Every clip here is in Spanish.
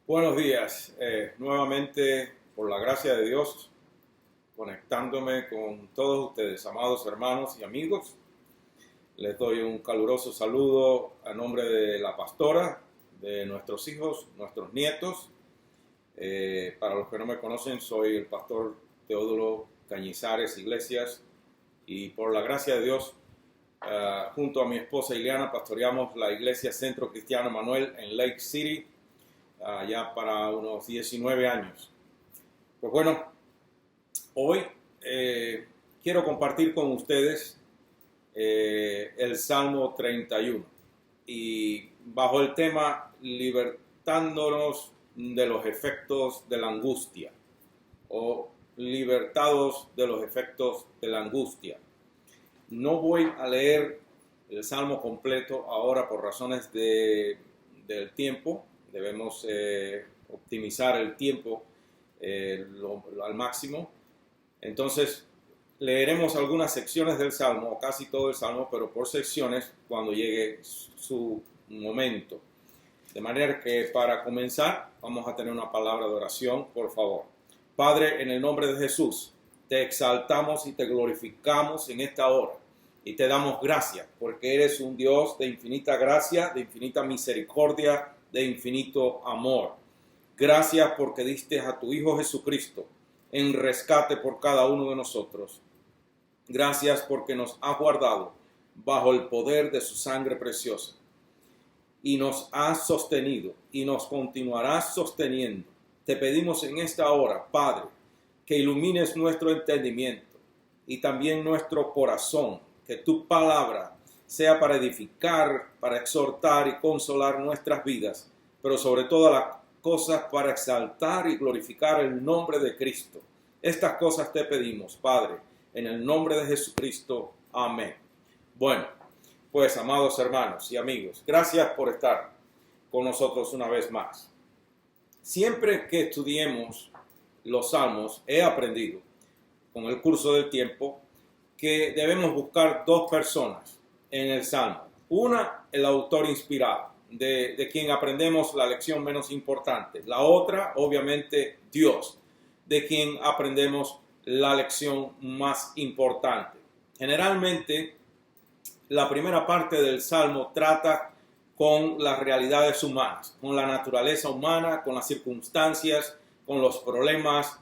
Buenos días, nuevamente por la gracia de Dios, conectándome con todos ustedes, amados hermanos y amigos. Les doy un caluroso saludo a nombre de la pastora, de nuestros hijos, nuestros nietos. Para los que no me conocen, soy el pastor Teodoro Cañizares Iglesias y por la gracia de Dios, junto a mi esposa Ileana, pastoreamos la iglesia Centro Cristiano Manuel en Lake City, ya para unos 19 años. Pues bueno, hoy quiero compartir con ustedes el Salmo 31 y bajo el tema libertándonos de los efectos de la angustia o libertados de los efectos de la angustia. No voy a leer el Salmo completo ahora por razones del tiempo. Debemos optimizar el tiempo al máximo. Entonces, leeremos algunas secciones del Salmo, o casi todo el Salmo, pero por secciones cuando llegue su momento. De manera que para comenzar, vamos a tener una palabra de oración, por favor. Padre, en el nombre de Jesús, te exaltamos y te glorificamos en esta hora. Y te damos gracias, porque eres un Dios de infinita gracia, de infinita misericordia, de infinito amor. Gracias porque diste a tu Hijo Jesucristo en rescate por cada uno de nosotros. Gracias porque nos ha guardado bajo el poder de su sangre preciosa y nos ha sostenido y nos continuará sosteniendo. Te pedimos en esta hora, Padre, que ilumines nuestro entendimiento y también nuestro corazón, que tu palabra sea para edificar, para exhortar y consolar nuestras vidas, pero sobre todas las cosas para exaltar y glorificar el nombre de Cristo. Estas cosas te pedimos, Padre, en el nombre de Jesucristo. Amén. Bueno, pues amados hermanos y amigos, gracias por estar con nosotros una vez más. Siempre que estudiemos los salmos, he aprendido con el curso del tiempo que debemos buscar dos personas en el Salmo. Una, el autor inspirado, de quien aprendemos la lección menos importante. La otra, obviamente, Dios, de quien aprendemos la lección más importante. Generalmente, la primera parte del Salmo trata con las realidades humanas, con la naturaleza humana, con las circunstancias, con los problemas,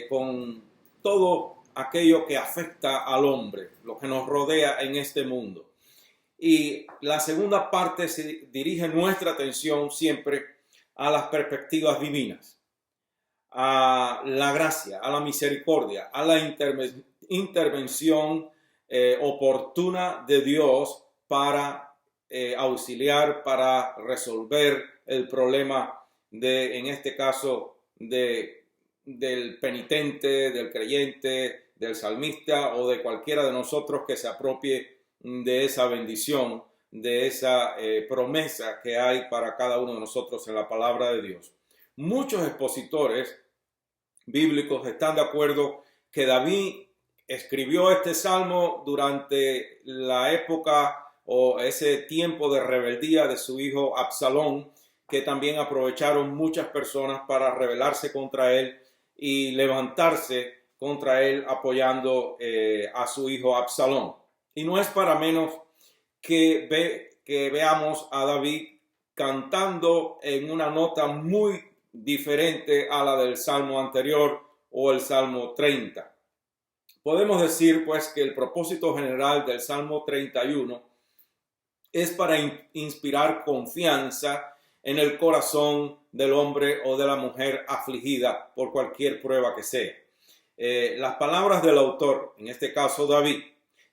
con todo aquello que afecta al hombre, lo que nos rodea en este mundo. Y la segunda parte se dirige nuestra atención siempre a las perspectivas divinas, a la gracia, a la misericordia, a la intervención oportuna de Dios para auxiliar, para resolver el problema en este caso, del penitente, del creyente, del salmista o de cualquiera de nosotros que se apropie de esa bendición, de esa promesa que hay para cada uno de nosotros en la palabra de Dios. Muchos expositores bíblicos están de acuerdo que David escribió este salmo durante la época o ese tiempo de rebeldía de su hijo Absalón, que también aprovecharon muchas personas para rebelarse contra él y levantarse contra él apoyando a su hijo Absalón. Y no es para menos que veamos a David cantando en una nota muy diferente a la del Salmo anterior o el Salmo 30. Podemos decir pues que el propósito general del Salmo 31 es para inspirar confianza en el corazón del hombre o de la mujer afligida por cualquier prueba que sea. Las palabras del autor, en este caso David,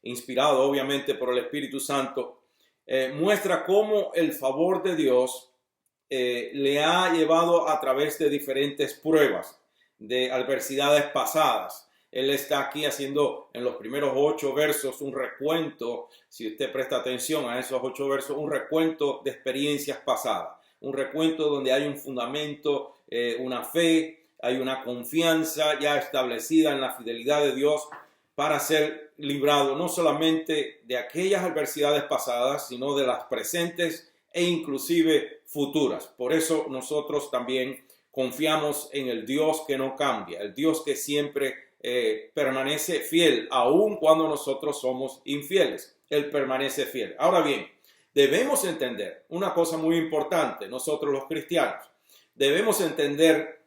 inspirado obviamente por el Espíritu Santo, muestra cómo el favor de Dios le ha llevado a través de diferentes pruebas, de adversidades pasadas. Él está aquí haciendo en los primeros 8 versos un recuento, si usted presta atención a esos 8 versos, un recuento de experiencias pasadas, un recuento donde hay un fundamento, una fe, hay una confianza ya establecida en la fidelidad de Dios para ser librado no solamente de aquellas adversidades pasadas, sino de las presentes e inclusive futuras. Por eso nosotros también confiamos en el Dios que no cambia, el Dios que siempre permanece fiel, aun cuando nosotros somos infieles. Él permanece fiel. Ahora bien, debemos entender una cosa muy importante, nosotros los cristianos. Debemos entender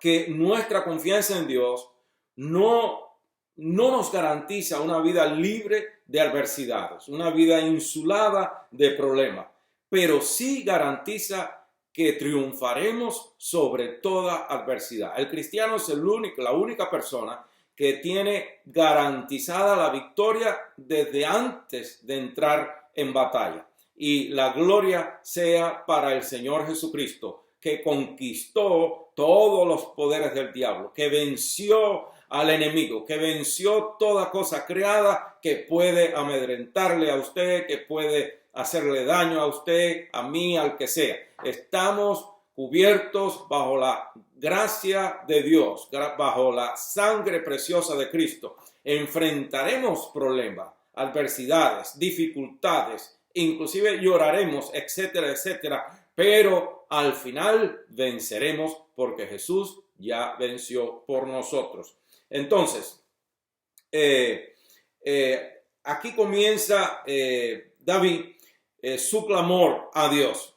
que nuestra confianza en Dios no nos garantiza una vida libre de adversidades, una vida insulada de problemas, pero sí garantiza que triunfaremos sobre toda adversidad. El cristiano es la única persona que tiene garantizada la victoria desde antes de entrar en batalla. Y la gloria sea para el Señor Jesucristo, que conquistó todos los poderes del diablo, que venció al enemigo, que venció toda cosa creada que puede amedrentarle a usted, que puede hacerle daño a usted, a mí, al que sea. Estamos cubiertos bajo la gracia de Dios, bajo la sangre preciosa de Cristo. Enfrentaremos problemas, adversidades, dificultades, inclusive lloraremos, etcétera, etcétera, pero al final venceremos porque Jesús ya venció por nosotros. Entonces, aquí comienza David su clamor a Dios.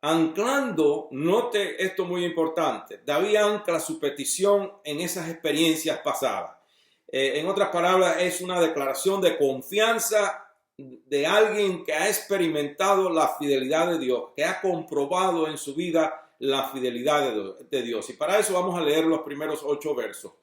Anclando, note esto muy importante, David ancla su petición en esas experiencias pasadas. En otras palabras, es una declaración de confianza de alguien que ha experimentado la fidelidad de Dios, que ha comprobado en su vida la fidelidad de Dios. Y para eso vamos a leer los primeros 8 versos.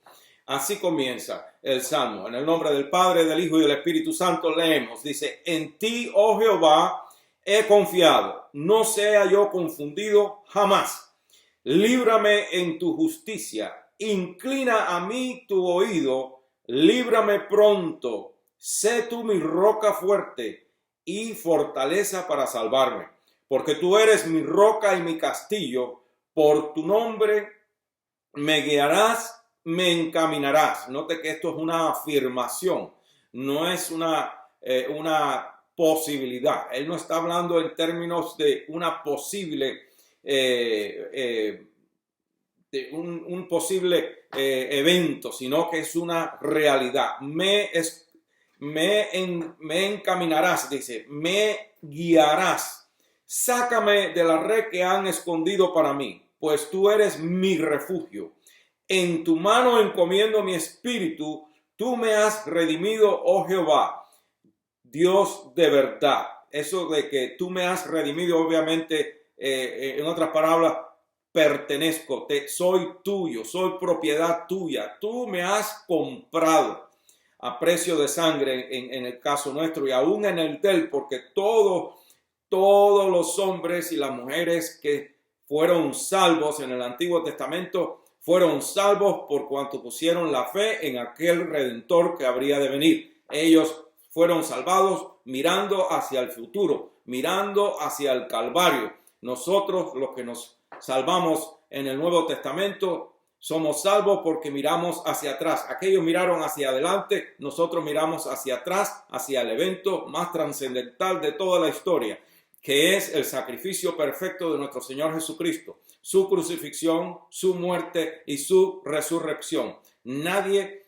Así comienza el Salmo. En el nombre del Padre, del Hijo y del Espíritu Santo leemos. Dice, en ti, oh Jehová, he confiado, no sea yo confundido jamás. Líbrame en tu justicia, inclina a mí tu oído, líbrame pronto. Sé tú mi roca fuerte y fortaleza para salvarme, porque tú eres mi roca y mi castillo. Por tu nombre me guiarás, me encaminarás. Note que esto es una afirmación, no es una posibilidad. Él no está hablando en términos de una posible, de un posible evento, sino que es una realidad. Me encaminarás, dice, me guiarás. Sácame de la red que han escondido para mí, pues tú eres mi refugio. En tu mano encomiendo mi espíritu, tú me has redimido, oh Jehová, Dios de verdad. Eso de que tú me has redimido, obviamente, en otras palabras, pertenezco, soy tuyo, soy propiedad tuya. Tú me has comprado a precio de sangre en el caso nuestro y aún en el del, porque todos los hombres y las mujeres que fueron salvos en el Antiguo Testamento fueron salvos por cuanto pusieron la fe en aquel Redentor que habría de venir. Ellos fueron salvados mirando hacia el futuro, mirando hacia el Calvario. Nosotros, los que nos salvamos en el Nuevo Testamento, somos salvos porque miramos hacia atrás. Aquellos miraron hacia adelante, nosotros miramos hacia atrás, hacia el evento más trascendental de toda la historia, que es el sacrificio perfecto de nuestro Señor Jesucristo, su crucifixión, su muerte y su resurrección. Nadie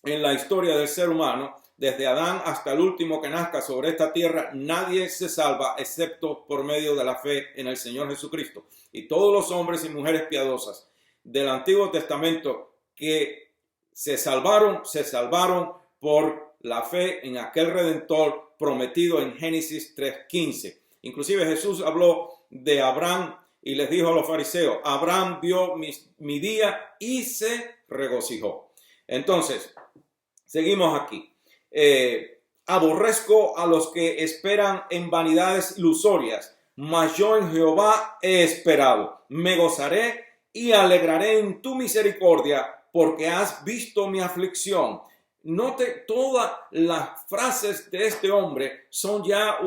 en la historia del ser humano, desde Adán hasta el último que nazca sobre esta tierra, nadie se salva excepto por medio de la fe en el Señor Jesucristo. Y todos los hombres y mujeres piadosas del Antiguo Testamento que se salvaron por la fe en aquel Redentor prometido en Génesis 3:15. Inclusive Jesús habló de Abraham y les dijo a los fariseos, Abraham vio mi día y se regocijó. Entonces, seguimos aquí. Aborrezco a los que esperan en vanidades ilusorias, mas yo en Jehová he esperado. Me gozaré y alegraré en tu misericordia, porque has visto mi aflicción. Note, todas las frases de este hombre son ya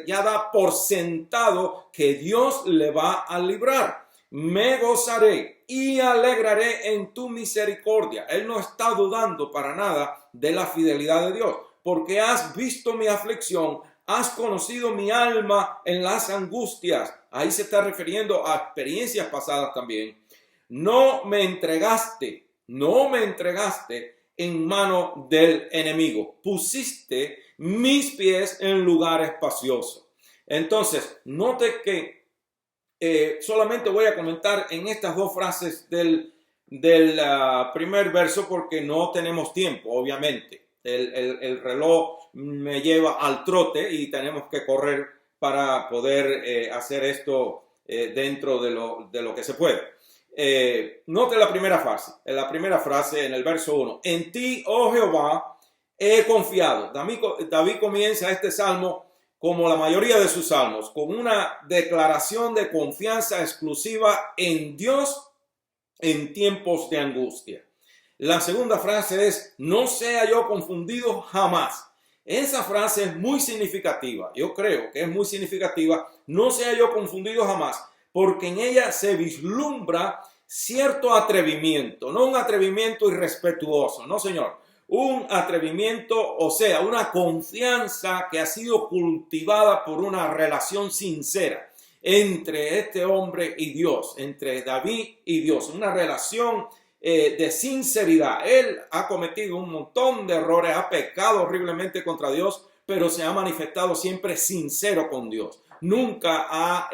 ya da por sentado que Dios le va a librar. Me gozaré y alegraré en tu misericordia. Él no está dudando para nada de la fidelidad de Dios, porque has visto mi aflicción, has conocido mi alma en las angustias. Ahí se está refiriendo a experiencias pasadas también. No me entregaste en mano del enemigo. Pusiste mis pies en lugar espacioso. Entonces, note que solamente voy a comentar en estas dos frases del primer verso porque no tenemos tiempo, obviamente. El reloj me lleva al trote y tenemos que correr para poder hacer esto dentro de lo que se puede. Note la primera frase en el verso 1. En ti, oh Jehová, he confiado. David comienza este salmo como la mayoría de sus salmos, con una declaración de confianza exclusiva en Dios en tiempos de angustia. La segunda frase es, no sea yo confundido jamás. Esa frase es muy significativa. Yo creo que es muy significativa. No sea yo confundido jamás, porque en ella se vislumbra cierto atrevimiento, no un atrevimiento irrespetuoso, no señor, un atrevimiento, o sea, una confianza que ha sido cultivada por una relación sincera entre este hombre y Dios, entre David y Dios, una relación de sinceridad. Él ha cometido un montón de errores, ha pecado horriblemente contra Dios, pero se ha manifestado siempre sincero con Dios. Nunca ha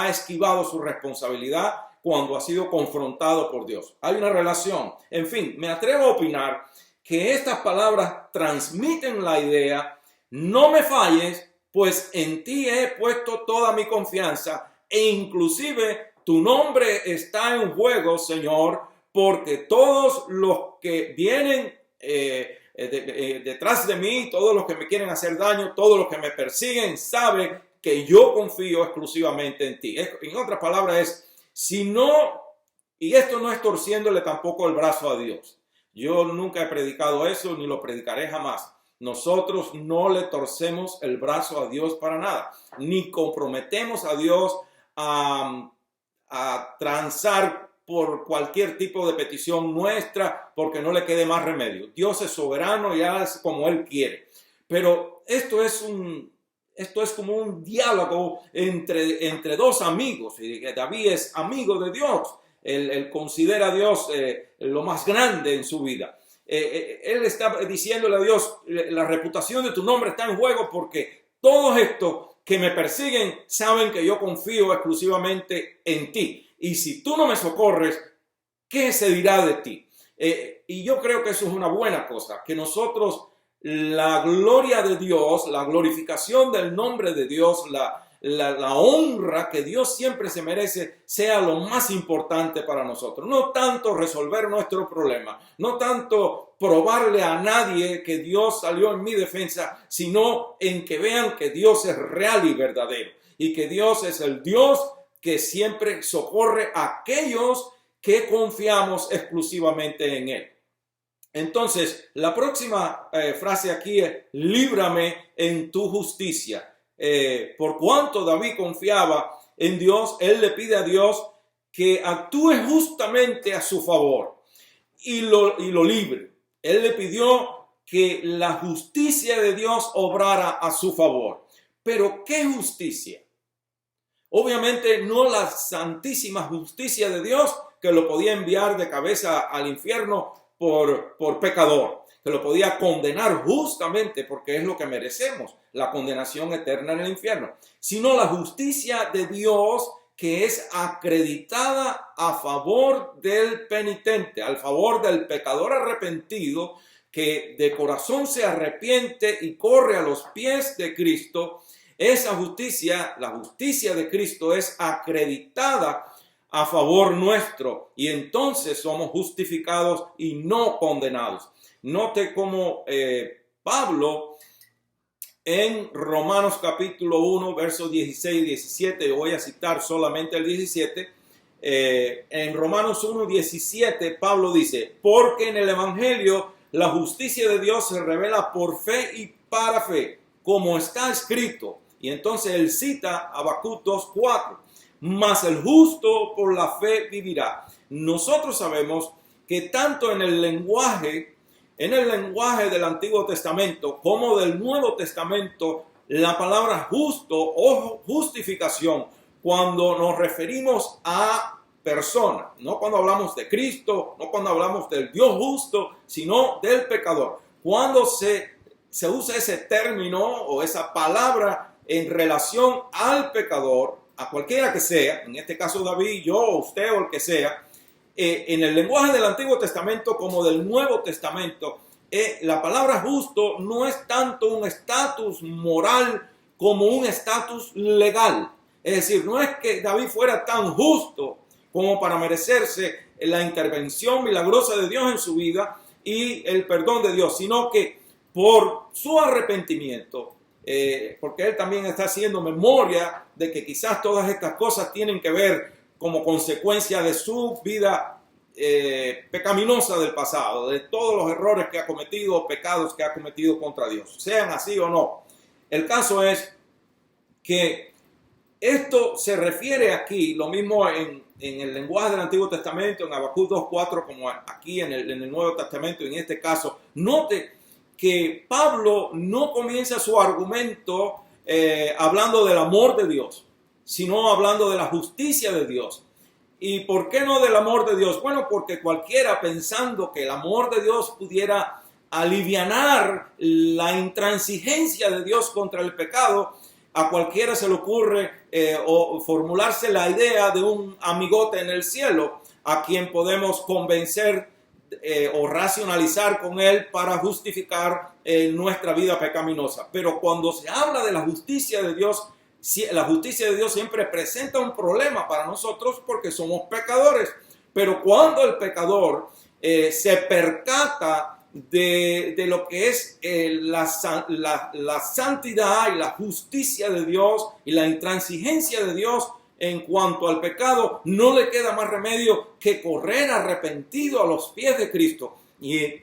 esquivado su responsabilidad cuando ha sido confrontado por Dios. Hay una relación. En fin, me atrevo a opinar que estas palabras transmiten la idea, no me falles, pues en ti he puesto toda mi confianza e inclusive tu nombre está en juego, Señor, porque todos los que vienen detrás de mí, todos los que me quieren hacer daño, todos los que me persiguen, saben que yo confío exclusivamente en ti. En otras palabras si no, y esto no es torciéndole tampoco el brazo a Dios. Yo nunca he predicado eso, ni lo predicaré jamás. Nosotros no le torcemos el brazo a Dios para nada, ni comprometemos a Dios a transar por cualquier tipo de petición nuestra porque no le quede más remedio. Dios es soberano y hace como Él quiere. Pero esto es como un diálogo entre dos amigos. David es amigo de Dios. Él considera a Dios lo más grande en su vida. Él está diciéndole a Dios, la reputación de tu nombre está en juego porque todos estos que me persiguen saben que yo confío exclusivamente en ti. Y si tú no me socorres, ¿qué se dirá de ti? Y yo creo que eso es una buena cosa, que nosotros, la gloria de Dios, la glorificación del nombre de Dios, la honra que Dios siempre se merece, sea lo más importante para nosotros. No tanto resolver nuestro problema, no tanto probarle a nadie que Dios salió en mi defensa, sino en que vean que Dios es real y verdadero y que Dios es el Dios que siempre socorre a aquellos que confiamos exclusivamente en Él. Entonces, la próxima frase aquí es, líbrame en tu justicia. Por cuanto David confiaba en Dios, él le pide a Dios que actúe justamente a su favor y lo libre. Él le pidió que la justicia de Dios obrara a su favor. Pero ¿qué justicia? Obviamente no la santísima justicia de Dios que lo podía enviar de cabeza al infierno por pecador, que lo podía condenar justamente porque es lo que merecemos, la condenación eterna en el infierno, sino la justicia de Dios que es acreditada a favor del penitente, al favor del pecador arrepentido que de corazón se arrepiente y corre a los pies de Cristo. Esa justicia, la justicia de Cristo, es acreditada a favor nuestro y entonces somos justificados y no condenados. Note cómo Pablo en Romanos capítulo 1, versos 16 y 17, yo voy a citar solamente el 17, en Romanos 1, 17, Pablo dice, porque en el Evangelio la justicia de Dios se revela por fe y para fe, como está escrito. Y entonces él cita Habacuc 2:4, mas el justo por la fe vivirá. Nosotros sabemos que tanto en el lenguaje del Antiguo Testamento como del Nuevo Testamento, la palabra justo o justificación cuando nos referimos a persona, no cuando hablamos de Cristo, no cuando hablamos del Dios justo, sino del pecador. Cuando se usa ese término o esa palabra en relación al pecador, a cualquiera que sea, en este caso David, yo, usted o el que sea, en el lenguaje del Antiguo Testamento como del Nuevo Testamento, la palabra justo no es tanto un estatus moral como un estatus legal. Es decir, no es que David fuera tan justo como para merecerse la intervención milagrosa de Dios en su vida y el perdón de Dios, sino que por su arrepentimiento, porque él también está haciendo memoria de que quizás todas estas cosas tienen que ver como consecuencia de su vida pecaminosa del pasado, de todos los errores que ha cometido, pecados que ha cometido contra Dios, sean así o no. El caso es que esto se refiere aquí, lo mismo en el lenguaje del Antiguo Testamento, en Habacuc 2:4, como aquí en el Nuevo Testamento, en este caso. Note que Pablo no comienza su argumento hablando del amor de Dios, sino hablando de la justicia de Dios. ¿Y por qué no del amor de Dios? Bueno, porque cualquiera pensando que el amor de Dios pudiera alivianar la intransigencia de Dios contra el pecado, a cualquiera se le ocurre o formularse la idea de un amigote en el cielo a quien podemos convencer o racionalizar con él para justificar nuestra vida pecaminosa. Pero cuando se habla de la justicia de Dios, la justicia de Dios siempre presenta un problema para nosotros porque somos pecadores. Pero cuando el pecador se percata de lo que es la santidad y la justicia de Dios y la intransigencia de Dios en cuanto al pecado, no le queda más remedio que correr arrepentido a los pies de Cristo. Y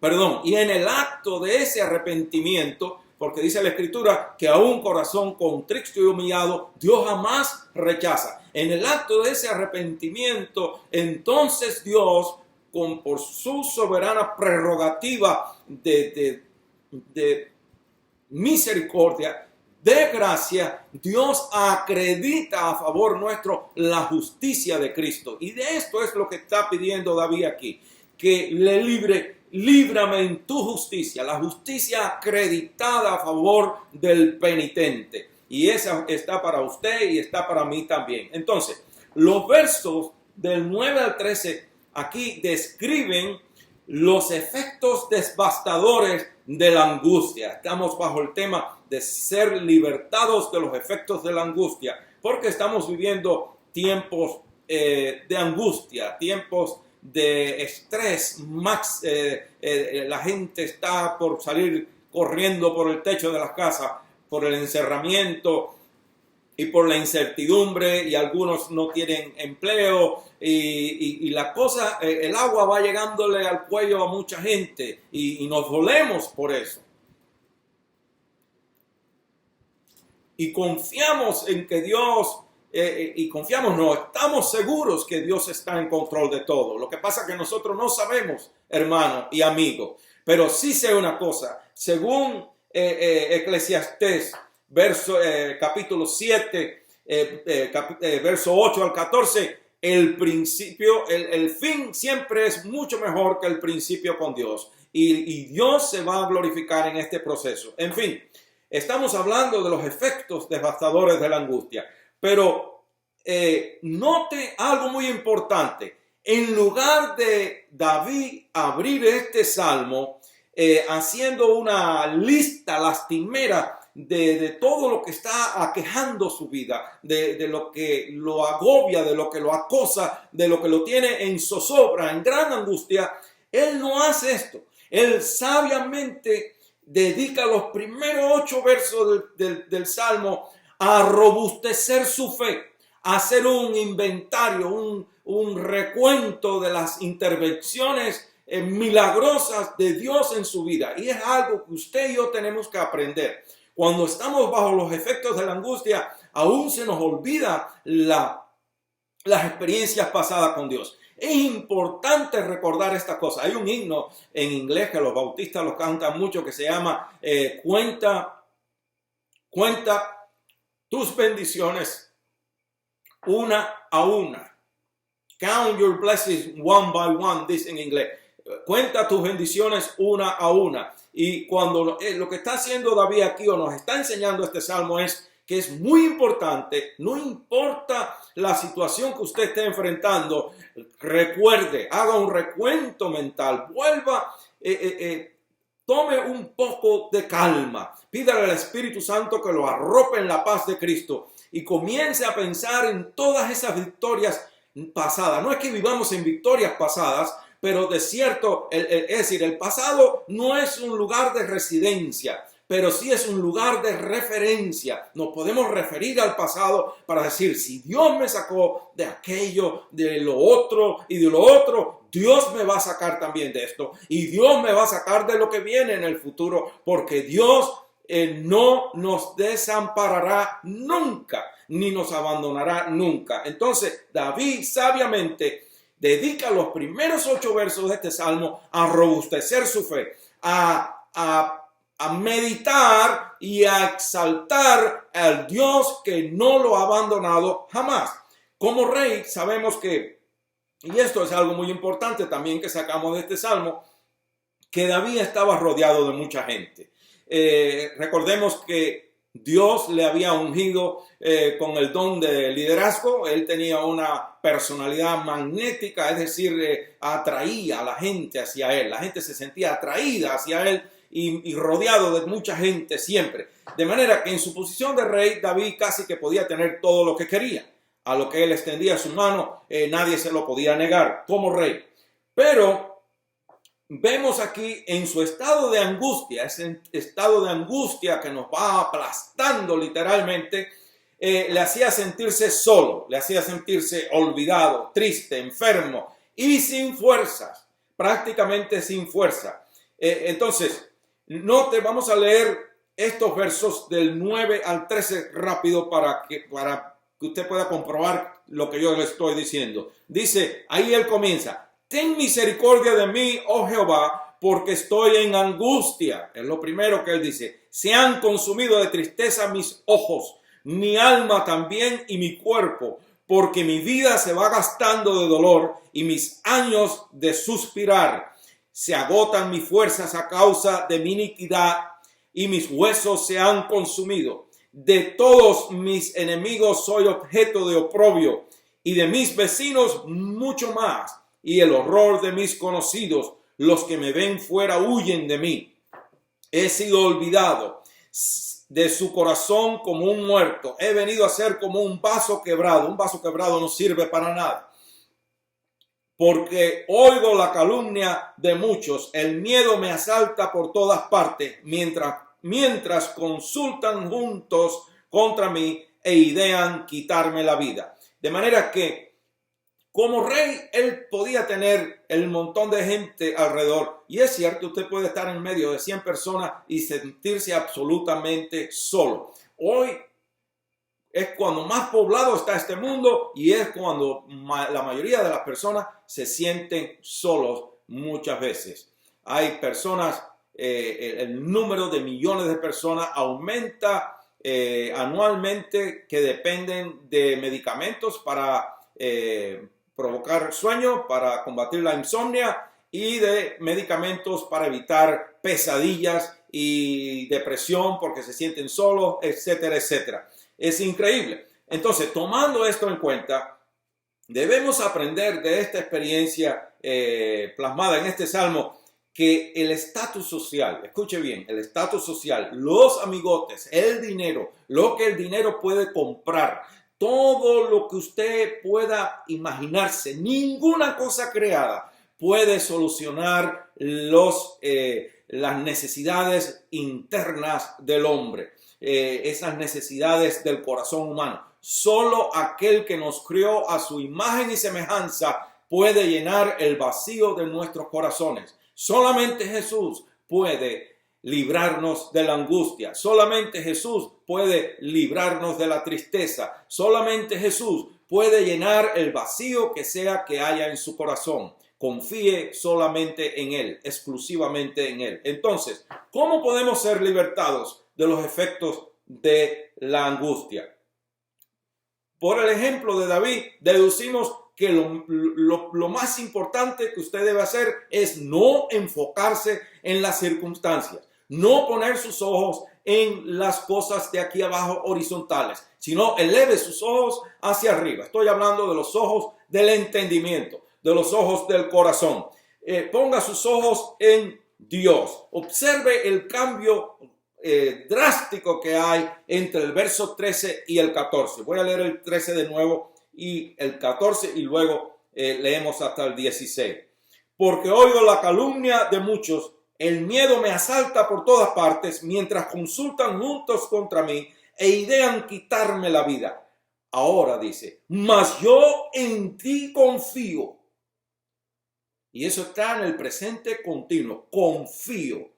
en el acto de ese arrepentimiento, porque dice la Escritura que a un corazón contrito y humillado Dios jamás rechaza. En el acto de ese arrepentimiento, entonces Dios, por su soberana prerrogativa de misericordia, de gracia, Dios acredita a favor nuestro la justicia de Cristo. Y de esto es lo que está pidiendo David aquí, que le líbrame en tu justicia, la justicia acreditada a favor del penitente. Y esa está para usted y está para mí también. Entonces, los versos del 9 al 13 aquí describen los efectos devastadores de la angustia. Estamos bajo el tema de ser libertados de los efectos de la angustia, porque estamos viviendo tiempos de angustia, tiempos de estrés max. La gente está por salir corriendo por el techo de las casas, por el encerramiento y por la incertidumbre, y algunos no tienen empleo, y la cosa, el agua va llegándole al cuello a mucha gente, y nos dolemos por eso. Y confiamos en que Dios, estamos seguros que Dios está en control de todo. Lo que pasa es que nosotros no sabemos, hermano y amigo, pero sí sé una cosa, según Eclesiastés, capítulo 7, verso 8 al 14, el fin siempre es mucho mejor que el principio con Dios, y Dios se va a glorificar en este proceso. En fin, estamos hablando de los efectos devastadores de la angustia, pero note algo muy importante. En lugar de David abrir este salmo haciendo una lista lastimera de todo lo que está aquejando su vida, de lo que lo agobia, de lo que lo acosa, de lo que lo tiene en zozobra, en gran angustia, él no hace esto. Él sabiamente dedica los primeros 8 versos del Salmo a robustecer su fe, a hacer un inventario, un recuento de las intervenciones milagrosas de Dios en su vida. Y es algo que usted y yo tenemos que aprender. Cuando estamos bajo los efectos de la angustia, aún se nos olvida las experiencias pasadas con Dios. Es importante recordar esta cosa. Hay un himno en inglés que los bautistas lo cantan mucho que se llama Cuenta Cuenta tus bendiciones una a una. Count your blessings one by one, dice en inglés. Cuenta tus bendiciones una a una. Y cuando lo que está haciendo David aquí o nos está enseñando este salmo es que es muy importante, no importa la situación que usted esté enfrentando, recuerde, haga un recuento mental, vuelva, tome un poco de calma, pídale al Espíritu Santo que lo arrope en la paz de Cristo y comience a pensar en todas esas victorias pasadas. No es que vivamos en victorias pasadas, pero de cierto, es decir, el pasado no es un lugar de residencia, pero sí es un lugar de referencia. Nos podemos referir al pasado para decir, si Dios me sacó de aquello, de lo otro y de lo otro, Dios me va a sacar también de esto. Y Dios me va a sacar de lo que viene en el futuro, porque Dios no nos desamparará nunca, ni nos abandonará nunca. Entonces, David sabiamente dedica los primeros 8 versos de este salmo a robustecer su fe, a meditar y a exaltar al Dios que no lo ha abandonado jamás. Como rey sabemos que, y esto es algo muy importante también que sacamos de este salmo, que David estaba rodeado de mucha gente. Recordemos que Dios le había ungido con el don de liderazgo. Él tenía una personalidad magnética, es decir, atraía a la gente hacia él. La gente se sentía atraída hacia él y rodeado de mucha gente siempre. De manera que en su posición de rey, David casi que podía tener todo lo que quería. A lo que él extendía su mano, nadie se lo podía negar como rey. Pero vemos aquí en su estado de angustia, ese estado de angustia que nos va aplastando literalmente, le hacía sentirse solo, le hacía sentirse olvidado, triste, enfermo y sin fuerzas, prácticamente sin fuerza. Entonces, vamos a leer estos versos del 9 al 13 rápido para que usted pueda comprobar lo que yo le estoy diciendo. Dice, ahí él comienza. Ten misericordia de mí, oh Jehová, porque estoy en angustia. Es lo primero que él dice. Se han consumido de tristeza mis ojos, mi alma también y mi cuerpo, porque mi vida se va gastando de dolor y mis años de suspirar. Se agotan mis fuerzas a causa de mi iniquidad y mis huesos se han consumido. De todos mis enemigos soy objeto de oprobio y de mis vecinos mucho más. Y el horror de mis conocidos, los que me ven fuera, huyen de mí. He sido olvidado de su corazón como un muerto. He venido a ser como un vaso quebrado. Un vaso quebrado no sirve para nada. Porque oigo la calumnia de muchos. El miedo me asalta por todas partes. Mientras consultan juntos contra mí e idean quitarme la vida. De manera que como rey, él podía tener el montón de gente alrededor. Y es cierto, usted puede estar en medio de 100 personas y sentirse absolutamente solo. Hoy es cuando más poblado está este mundo y es cuando la mayoría de las personas se sienten solos muchas veces. Hay personas, el número de millones de personas aumenta anualmente que dependen de medicamentos para provocar sueño, para combatir la insomnia y de medicamentos para evitar pesadillas y depresión porque se sienten solos, etcétera, etcétera. Es increíble. Entonces, tomando esto en cuenta, debemos aprender de esta experiencia plasmada en este salmo que el estatus social, escuche bien, el estatus social, los amigotes, el dinero, lo que el dinero puede comprar, todo lo que usted pueda imaginarse, ninguna cosa creada puede solucionar las necesidades internas del hombre, esas necesidades del corazón humano. Solo aquel que nos creó a su imagen y semejanza puede llenar el vacío de nuestros corazones. Solamente Jesús puede librarnos de la angustia. Solamente Jesús puede librarnos de la tristeza. Solamente Jesús puede llenar el vacío que sea que haya en su corazón. Confíe solamente en Él, exclusivamente en Él. Entonces, ¿cómo podemos ser libertados de los efectos de la angustia. Por el ejemplo de David, deducimos que lo más importante que usted debe hacer es no enfocarse en las circunstancias, no poner sus ojos en las cosas de aquí abajo horizontales, sino eleve sus ojos hacia arriba. Estoy hablando de los ojos del entendimiento, de los ojos del corazón. Ponga sus ojos en Dios. Observe el cambio drástico que hay entre el verso 13 y el 14. Voy a leer el 13 de nuevo y el 14 y luego leemos hasta el 16. Porque oigo la calumnia de muchos, el miedo me asalta por todas partes, mientras consultan juntos contra mí e idean quitarme la vida. Ahora dice, mas yo en ti confío. Y eso está en el presente continuo, confío.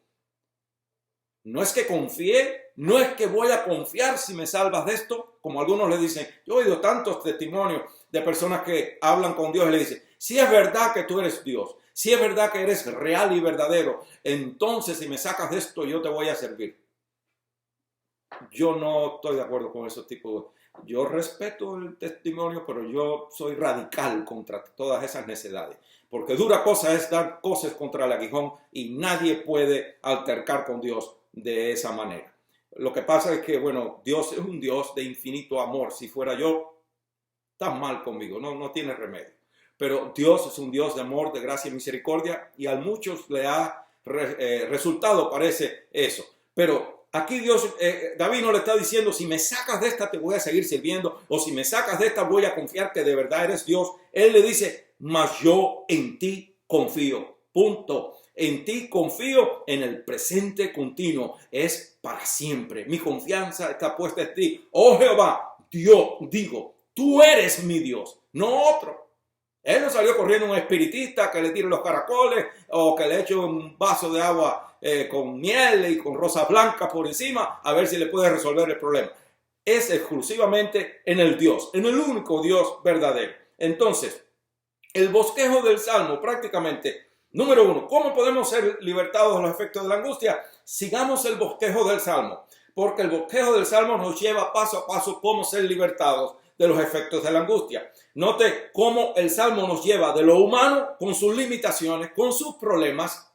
No es que confíe, no es que voy a confiar si me salvas de esto, como algunos le dicen. Yo he oído tantos testimonios de personas que hablan con Dios y le dicen, si es verdad que tú eres Dios, si es verdad que eres real y verdadero, entonces si me sacas de esto yo te voy a servir. Yo no estoy de acuerdo con esos tipos. Yo respeto el testimonio, pero yo soy radical contra todas esas necedades. Porque dura cosa es dar cosas contra el aguijón y nadie puede altercar con Dios de esa manera. Lo que pasa es que, bueno, Dios es un Dios de infinito amor. Si fuera yo, estás mal conmigo, no tiene remedio. Pero Dios es un Dios de amor, de gracia y misericordia, y a muchos le ha resultado, parece eso. Pero aquí David no le está diciendo, si me sacas de esta te voy a seguir sirviendo, o si me sacas de esta voy a confiar que de verdad eres Dios. Él le dice, mas yo en ti confío. Punto. En ti confío en el presente continuo. Es para siempre. Mi confianza está puesta en ti. Oh Jehová, Dios, digo, tú eres mi Dios, no otro. Él no salió corriendo un espiritista que le tire los caracoles o que le eche un vaso de agua con miel y con rosas blancas por encima a ver si le puede resolver el problema. Es exclusivamente en el Dios, en el único Dios verdadero. Entonces, el bosquejo del Salmo prácticamente, número uno, ¿cómo podemos ser libertados de los efectos de la angustia? Sigamos el bosquejo del Salmo, porque el bosquejo del Salmo nos lleva paso a paso cómo ser libertados de los efectos de la angustia. Note cómo el Salmo nos lleva de lo humano, con sus limitaciones, con sus problemas,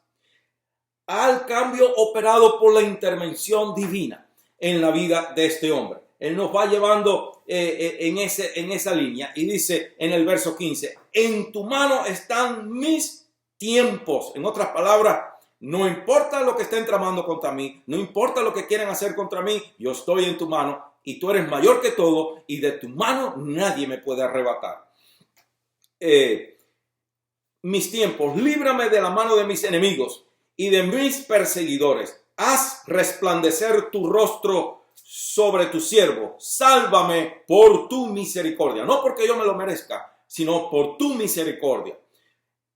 al cambio operado por la intervención divina en la vida de este hombre. Él nos va llevando en esa línea y dice en el verso 15, en tu mano están mis tiempos. En otras palabras, no importa lo que estén tramando contra mí, no importa lo que quieran hacer contra mí, yo estoy en tu mano y tú eres mayor que todo y de tu mano nadie me puede arrebatar. Mis tiempos, líbrame de la mano de mis enemigos y de mis perseguidores. Haz resplandecer tu rostro sobre tu siervo. Sálvame por tu misericordia. No porque yo me lo merezca, sino por tu misericordia.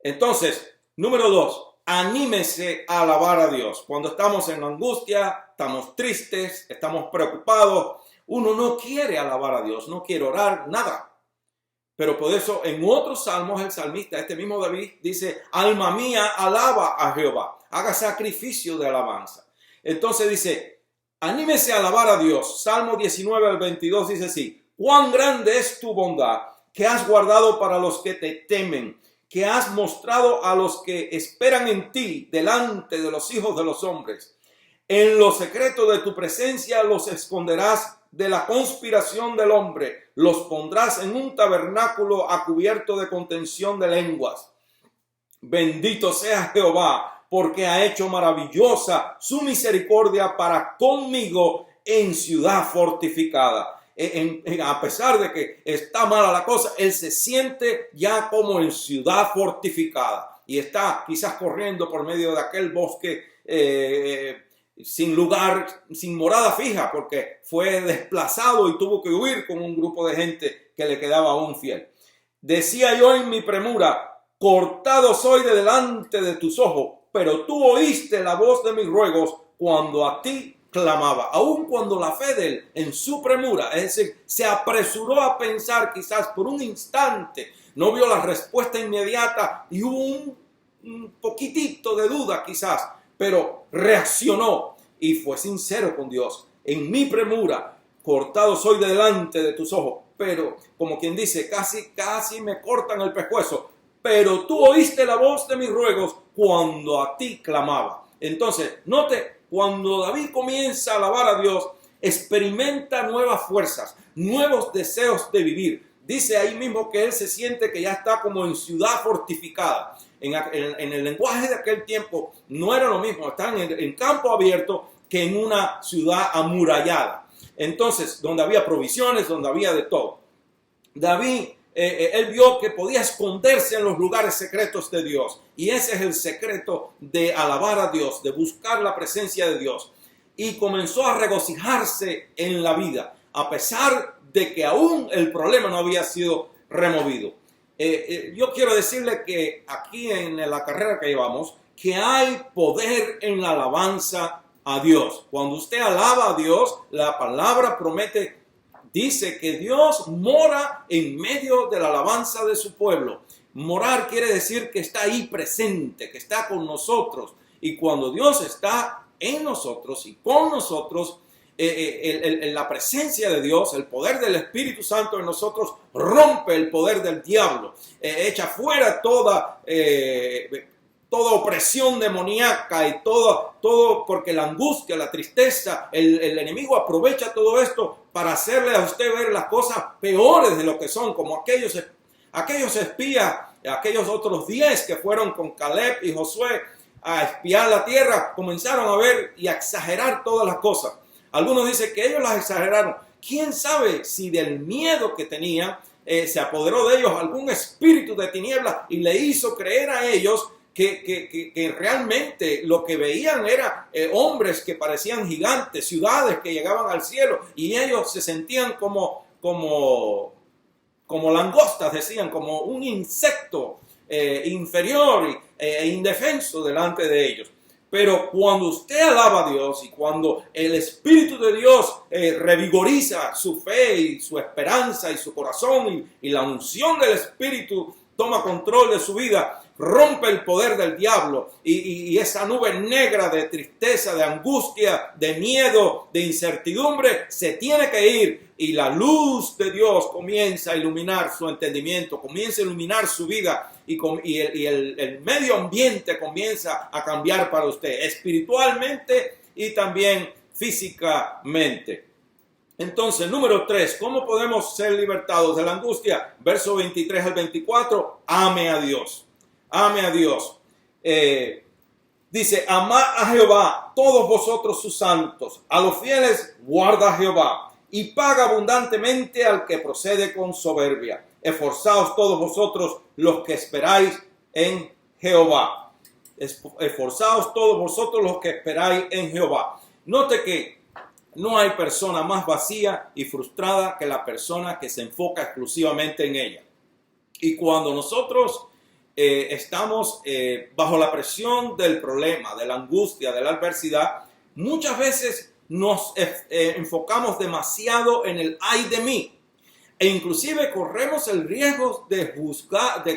Entonces, número 2, anímese a alabar a Dios. Cuando estamos en angustia, estamos tristes, estamos preocupados, uno no quiere alabar a Dios, no quiere orar, nada. Pero por eso en otros salmos el salmista, este mismo David, dice, alma mía, alaba a Jehová, haga sacrificio de alabanza. Entonces dice, anímese a alabar a Dios. Salmo 19 al 22 dice así, cuán grande es tu bondad, que has guardado para los que te temen, que has mostrado a los que esperan en ti delante de los hijos de los hombres. En lo secreto de tu presencia los esconderás de la conspiración del hombre, los pondrás en un tabernáculo a cubierto de contención de lenguas. Bendito sea Jehová, porque ha hecho maravillosa su misericordia para conmigo en ciudad fortificada. A pesar de que está mala la cosa, él se siente ya como en ciudad fortificada y está quizás corriendo por medio de aquel bosque sin lugar, sin morada fija, porque fue desplazado y tuvo que huir con un grupo de gente que le quedaba aún fiel. Decía yo en mi premura, cortado soy de delante de tus ojos, pero tú oíste la voz de mis ruegos cuando a ti clamaba. Aun cuando la fe de él en su premura, es decir, se apresuró a pensar quizás por un instante, no vio la respuesta inmediata y hubo un poquitito de duda quizás, pero reaccionó y fue sincero con Dios. en mi premura, cortado soy delante de tus ojos. Pero, como quien dice, casi me cortan el pescuezo. Pero tú oíste la voz de mis ruegos cuando a ti clamaba. Entonces, note, cuando David comienza a alabar a Dios, experimenta nuevas fuerzas, nuevos deseos de vivir. Dice ahí mismo que él se siente que ya está como en ciudad fortificada. En el lenguaje de aquel tiempo no era lo mismo, están en campo abierto que en una ciudad amurallada. Entonces, donde había provisiones, donde había de todo. David, él vio que podía esconderse en los lugares secretos de Dios. Y ese es el secreto de alabar a Dios, de buscar la presencia de Dios. Y comenzó a regocijarse en la vida, a pesar de que aún el problema no había sido removido. Yo quiero decirle que aquí en la carrera que llevamos, que hay poder en la alabanza a Dios. Cuando usted alaba a Dios, la palabra promete, dice que Dios mora en medio de la alabanza de su pueblo. Morar quiere decir que está ahí presente, que está con nosotros. Y cuando Dios está en nosotros y con nosotros, la presencia de Dios, el poder del Espíritu Santo en nosotros rompe el poder del diablo, echa fuera toda opresión demoníaca y todo porque la angustia, la tristeza, el enemigo aprovecha todo esto para hacerle a usted ver las cosas peores de lo que son, como aquellos espías, aquellos otros 10 que fueron con Caleb y Josué a espiar la tierra, comenzaron a ver y a exagerar todas las cosas. Algunos dicen que ellos las exageraron. ¿Quién sabe si del miedo que tenían se apoderó de ellos algún espíritu de tinieblas y le hizo creer a ellos que realmente lo que veían era hombres que parecían gigantes, ciudades que llegaban al cielo, y ellos se sentían como langostas, decían, como un insecto inferior e indefenso delante de ellos. Pero cuando usted alaba a Dios y cuando el Espíritu de Dios revigoriza su fe y su esperanza y su corazón y la unción del Espíritu toma control de su vida, rompe el poder del diablo y esa nube negra de tristeza, de angustia, de miedo, de incertidumbre se tiene que ir, y la luz de Dios comienza a iluminar su entendimiento, comienza a iluminar su vida y el medio ambiente comienza a cambiar para usted espiritualmente y también físicamente. Entonces, número 3, ¿cómo podemos ser libertados de la angustia? Verso 23 al 24, ame a Dios. Ame a Dios. Dice, amad a Jehová, todos vosotros sus santos. A los fieles guarda Jehová y paga abundantemente al que procede con soberbia. Esforzaos todos vosotros los que esperáis en Jehová. Esforzaos todos vosotros los que esperáis en Jehová. Note que no hay persona más vacía y frustrada que la persona que se enfoca exclusivamente en ella. Y cuando nosotros estamos bajo la presión del problema, de la angustia, de la adversidad, muchas veces nos enfocamos demasiado en el ay de mí. E inclusive corremos el riesgo de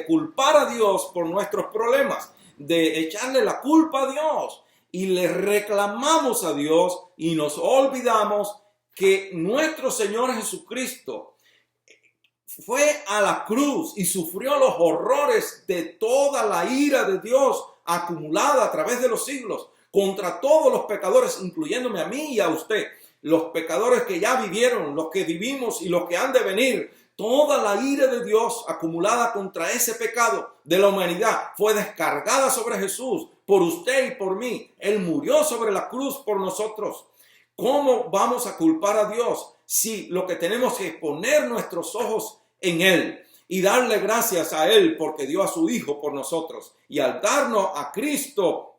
culpar a Dios por nuestros problemas, de echarle la culpa a Dios. Y le reclamamos a Dios y nos olvidamos que nuestro Señor Jesucristo fue a la cruz y sufrió los horrores de toda la ira de Dios acumulada a través de los siglos contra todos los pecadores, incluyéndome a mí y a usted. Los pecadores que ya vivieron, los que vivimos y los que han de venir. Toda la ira de Dios acumulada contra ese pecado de la humanidad fue descargada sobre Jesús, por usted y por mí. Él murió sobre la cruz por nosotros. ¿Cómo vamos a culpar a Dios si lo que tenemos es poner nuestros ojos en Él y darle gracias a Él porque dio a su Hijo por nosotros? Y al darnos a Cristo,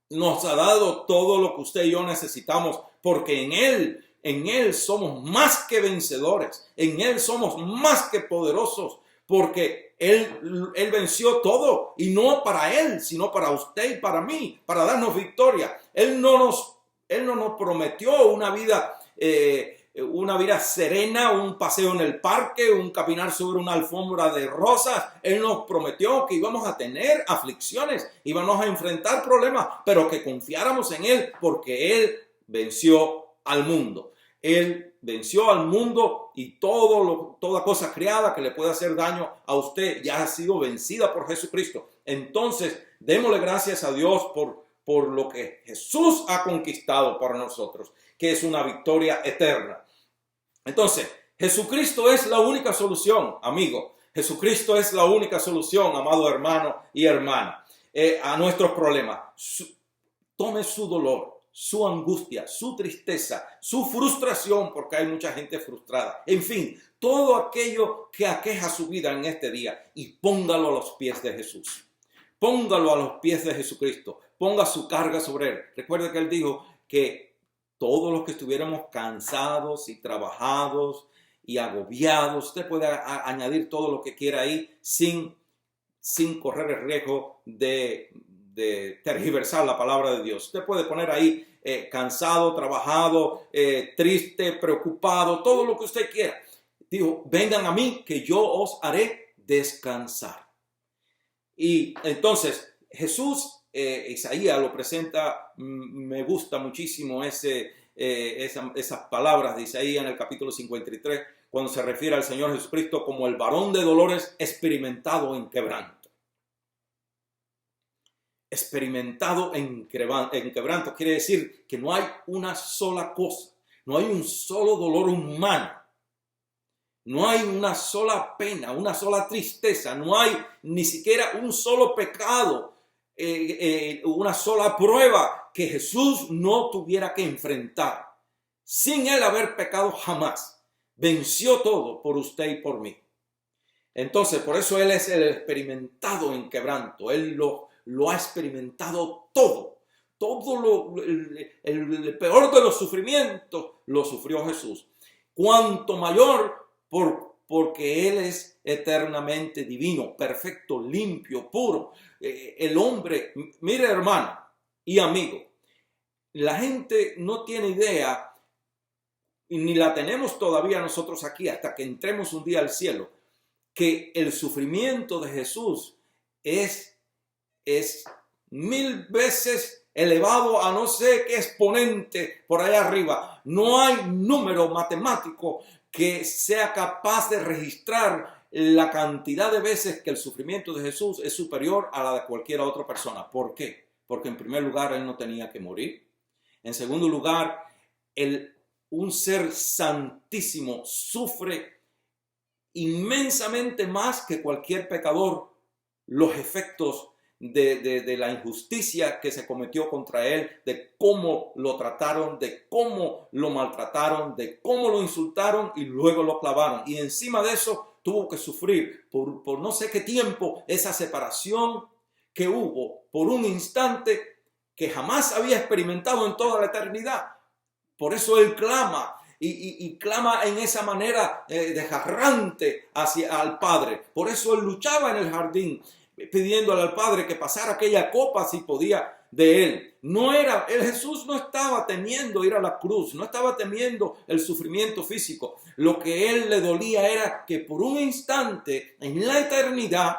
nos ha dado todo lo que usted y yo necesitamos, porque en Él somos más que vencedores, en Él somos más que poderosos, porque Él venció todo, y no para Él, sino para usted y para mí, para darnos victoria. Él no nos prometió una vida serena, un paseo en el parque, un caminar sobre una alfombra de rosas. Él nos prometió que íbamos a tener aflicciones, íbamos a enfrentar problemas, pero que confiáramos en Él porque Él venció al mundo. Él venció al mundo y toda cosa creada que le pueda hacer daño a usted ya ha sido vencida por Jesucristo. Entonces, démosle gracias a Dios por lo que Jesús ha conquistado para nosotros, que es una victoria eterna. Entonces, Jesucristo es la única solución, amigo. Jesucristo es la única solución, amado hermano y hermana, a nuestros problemas. Tome su dolor, su angustia, su tristeza, su frustración, porque hay mucha gente frustrada. En fin, todo aquello que aqueja su vida en este día y póngalo a los pies de Jesús. Póngalo a los pies de Jesucristo. Ponga su carga sobre Él. Recuerde que Él dijo que todos los que estuviéramos cansados y trabajados y agobiados, usted puede añadir todo lo que quiera ahí sin correr el riesgo de tergiversar la palabra de Dios. Usted puede poner ahí cansado, trabajado, triste, preocupado, todo lo que usted quiera. Dijo, vengan a mí que yo os haré descansar. Y entonces Jesús, Isaías lo presenta, me gusta muchísimo esas palabras de Isaías en el capítulo 53, cuando se refiere al Señor Jesucristo como el varón de dolores experimentado en quebranto. Experimentado en quebranto quiere decir que no hay una sola cosa, no hay un solo dolor humano, no hay una sola pena, una sola tristeza, no hay ni siquiera un solo pecado, una sola prueba que Jesús no tuviera que enfrentar. Sin Él haber pecado jamás, venció todo por usted y por mí. Entonces, por eso Él es el experimentado en quebranto. Él lo ha experimentado todo. El peor de los sufrimientos lo sufrió Jesús. Cuanto mayor porque Él es eternamente divino, perfecto, limpio, puro. El hombre, mire hermano y amigo, la gente no tiene idea, y ni la tenemos todavía nosotros aquí hasta que entremos un día al cielo, que el sufrimiento de Jesús es 1000 veces elevado a no sé qué exponente por allá arriba. No hay número matemático que sea capaz de registrar la cantidad de veces que el sufrimiento de Jesús es superior a la de cualquier otra persona. ¿Por qué? Porque en primer lugar Él no tenía que morir. En segundo lugar, un ser santísimo sufre inmensamente más que cualquier pecador los efectos de la injusticia que se cometió contra Él, de cómo lo trataron, de cómo lo maltrataron, de cómo lo insultaron y luego lo clavaron. Y encima de eso tuvo que sufrir por no sé qué tiempo esa separación que hubo por un instante que jamás había experimentado en toda la eternidad. Por eso Él clama y clama en esa manera desgarrante hacia al Padre. Por eso Él luchaba en el jardín pidiéndole al Padre que pasara aquella copa si podía de Él. Jesús no estaba temiendo ir a la cruz, no estaba temiendo el sufrimiento físico. Lo que Él le dolía era que por un instante en la eternidad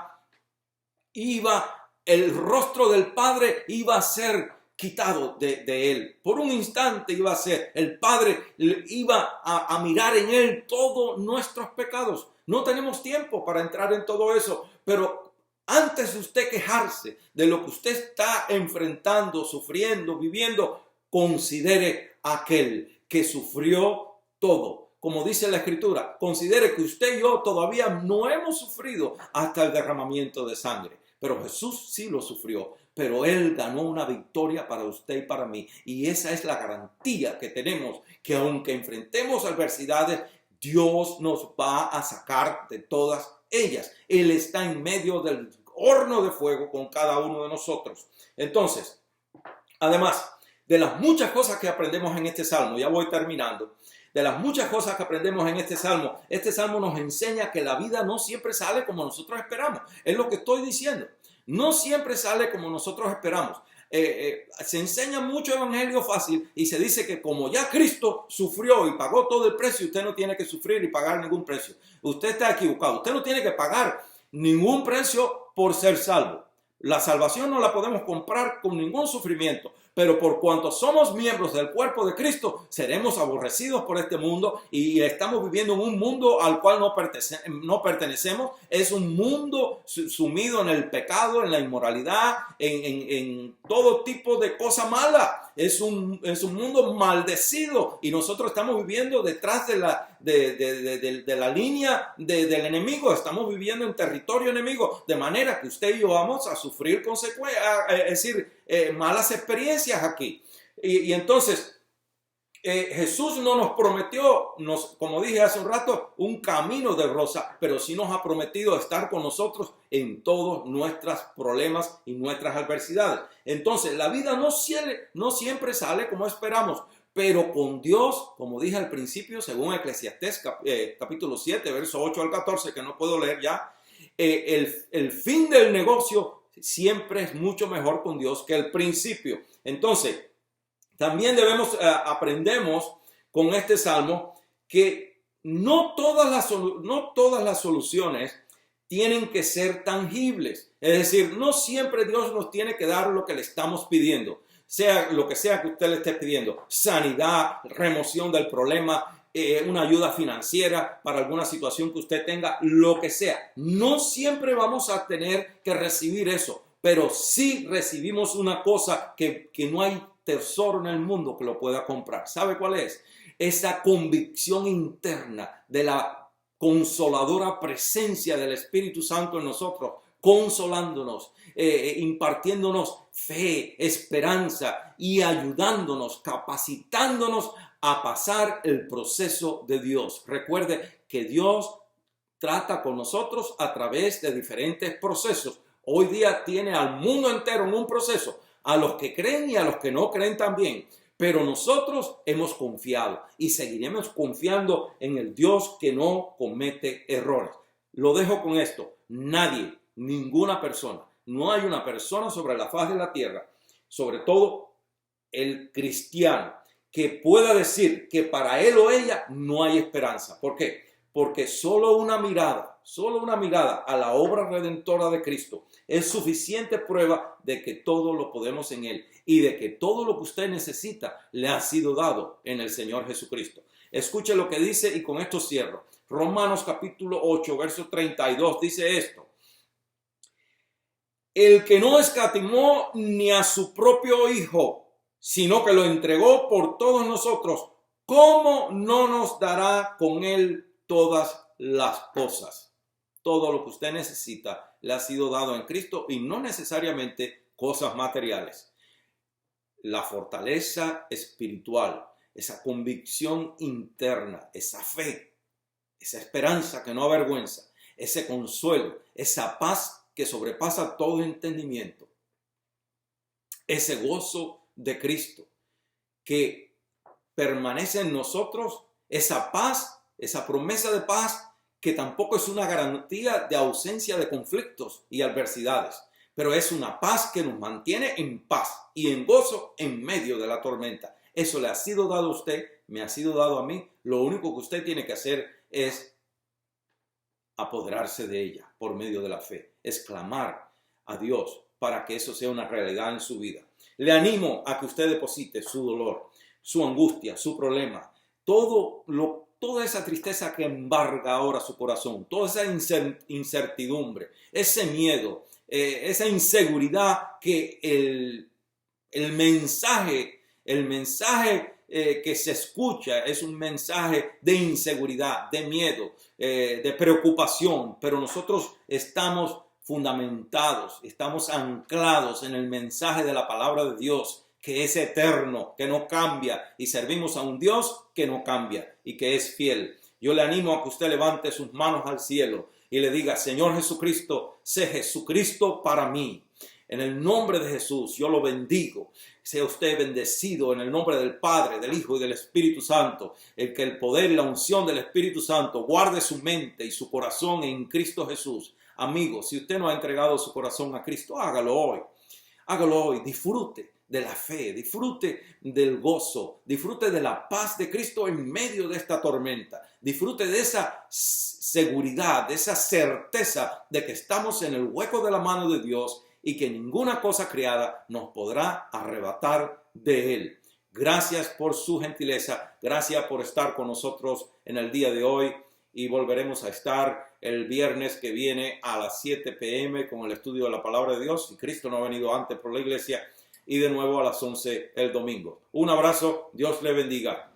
el rostro del Padre iba a ser quitado de Él. Por un instante iba a ser, el Padre iba a mirar en Él todos nuestros pecados. No tenemos tiempo para entrar en todo eso, pero antes de usted quejarse de lo que usted está enfrentando, sufriendo, viviendo, considere aquel que sufrió todo. Como dice la Escritura, considere que usted y yo todavía no hemos sufrido hasta el derramamiento de sangre. Pero Jesús sí lo sufrió, pero Él ganó una victoria para usted y para mí. Y esa es la garantía que tenemos, que aunque enfrentemos adversidades, Dios nos va a sacar de todas ellas. Él está en medio del horno de fuego con cada uno de nosotros. Entonces, además de las muchas cosas que aprendemos en este salmo, ya voy terminando, de las muchas cosas que aprendemos en este salmo nos enseña que la vida no siempre sale como nosotros esperamos. Es lo que estoy diciendo. No siempre sale como nosotros esperamos. Se enseña mucho evangelio fácil y se dice que como ya Cristo sufrió y pagó todo el precio, usted no tiene que sufrir y pagar ningún precio. Usted está equivocado. Usted no tiene que pagar ningún precio por ser salvo. La salvación no la podemos comprar con ningún sufrimiento, pero por cuanto somos miembros del cuerpo de Cristo, seremos aborrecidos por este mundo y estamos viviendo en un mundo al cual no pertenecemos. Es un mundo sumido en el pecado, en la inmoralidad, en todo tipo de cosa mala. Es un mundo maldecido y nosotros estamos viviendo detrás de la línea del enemigo. Estamos viviendo en territorio enemigo, de manera que usted y yo vamos a sufrir consecuencias, es decir, malas experiencias aquí. Y entonces Jesús no nos prometió, como dije hace un rato, un camino de rosa, pero sí nos ha prometido estar con nosotros en todos nuestros problemas y nuestras adversidades. Entonces la vida no siempre sale como esperamos, pero con Dios, como dije al principio, según Eclesiastés capítulo 7, verso 8 al 14, que no puedo leer ya, el fin del negocio siempre es mucho mejor con Dios que el principio. Entonces, también aprendemos con este salmo que no todas las soluciones tienen que ser tangibles. Es decir, no siempre Dios nos tiene que dar lo que le estamos pidiendo. Sea lo que sea que usted le esté pidiendo, sanidad, remoción del problema, una ayuda financiera para alguna situación que usted tenga, lo que sea. No siempre vamos a tener que recibir eso, pero sí recibimos una cosa que no hay tesoro en el mundo que lo pueda comprar. ¿Sabe cuál es? Esa convicción interna de la consoladora presencia del Espíritu Santo en nosotros, consolándonos, impartiéndonos fe, esperanza y ayudándonos, capacitándonos a pasar el proceso de Dios. Recuerde que Dios trata con nosotros a través de diferentes procesos. Hoy día tiene al mundo entero en un proceso, a los que creen y a los que no creen también. Pero nosotros hemos confiado y seguiremos confiando en el Dios que no comete errores. Lo dejo con esto. Nadie, ninguna persona, no hay una persona sobre la faz de la tierra, sobre todo el cristiano, que pueda decir que para él o ella no hay esperanza. ¿Por qué? Porque solo una mirada a la obra redentora de Cristo es suficiente prueba de que todo lo podemos en Él y de que todo lo que usted necesita le ha sido dado en el Señor Jesucristo. Escuche lo que dice y con esto cierro. Romanos capítulo 8, verso 32 dice esto: el que no escatimó ni a su propio Hijo, sino que lo entregó por todos nosotros, ¿cómo no nos dará con Él todas las cosas? Todo lo que usted necesita le ha sido dado en Cristo y no necesariamente cosas materiales. La fortaleza espiritual, esa convicción interna, esa fe, esa esperanza que no avergüenza, ese consuelo, esa paz que sobrepasa todo entendimiento, ese gozo de Cristo que permanece en nosotros, esa paz, esa promesa de paz, que tampoco es una garantía de ausencia de conflictos y adversidades, pero es una paz que nos mantiene en paz y en gozo en medio de la tormenta. Eso le ha sido dado a usted, me ha sido dado a mí. Lo único que usted tiene que hacer es apoderarse de ella por medio de la fe, es clamar a Dios para que eso sea una realidad en su vida. Le animo a que usted deposite su dolor, su angustia, su problema, toda esa tristeza que embarga ahora su corazón, toda esa incertidumbre, ese miedo, esa inseguridad que el mensaje que se escucha es un mensaje de inseguridad, de miedo, de preocupación, pero nosotros estamos fundamentados, estamos anclados en el mensaje de la palabra de Dios, que es eterno, que no cambia, y servimos a un Dios que no cambia y que es fiel. Yo le animo a que usted levante sus manos al cielo y le diga: Señor Jesucristo, sé Jesucristo para mí. En el nombre de Jesús, yo lo bendigo. Sea usted bendecido en el nombre del Padre, del Hijo y del Espíritu Santo. El que el poder y la unción del Espíritu Santo guarde su mente y su corazón en Cristo Jesús. Amigo, si usted no ha entregado su corazón a Cristo, hágalo hoy. Hágalo hoy, disfrute de la fe, disfrute del gozo, disfrute de la paz de Cristo en medio de esta tormenta, disfrute de esa seguridad, de esa certeza de que estamos en el hueco de la mano de Dios y que ninguna cosa creada nos podrá arrebatar de Él. Gracias por su gentileza, gracias por estar con nosotros en el día de hoy y volveremos a estar el viernes que viene a las 7 p.m. con el estudio de la Palabra de Dios. Si Cristo no ha venido antes por la iglesia, y de nuevo a las 11 el domingo. Un abrazo, Dios le bendiga.